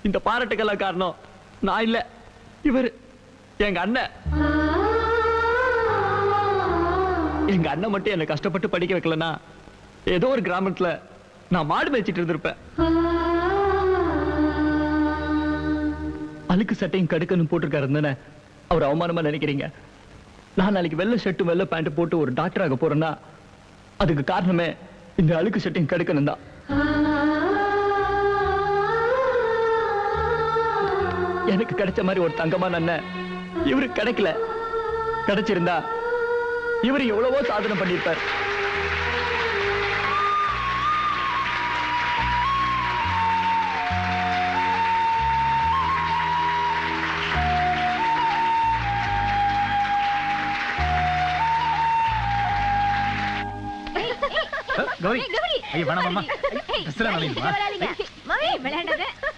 இந்த பாராட்டுக்கெல்லாம் காரணம் நான் இல்ல, இவர் எங்க அண்ணன். எங்க அண்ணன் மட்டும் என்ன கஷ்டப்பட்டு படிக்க வைக்கலன்னா ஏதோ ஒரு கிராமத்துல நான் மாடு மேய்ச்சிட்டு இருந்திருப்பேன். அழுக்கு சட்டையும் கடுக்கன்னு போட்டிருக்காரு அவர் அவமானமா நினைக்கிறீங்க? நான் நாளைக்கு வெள்ளை ஷர்ட்டும் வெள்ளை பேண்ட் போட்டு ஒரு டாக்டராக போறேன்னா அதுக்கு காரணமே இந்த அழுக்கு சட்டையும் கடுக்கணும் தான். எனக்கு கிடைச்ச மாதிரி ஒரு தங்கமான அண்ணன் இவருக்கு கிடைக்கல. கிடைச்சிருந்தா இவர் எவ்வளவோ சாதனை பண்ணிருப்பார். கௌரி ஐயா வேணாம் மாமா. ட்ரெஸ் எல்லாம் நல்லா மாமி விளையாடாத.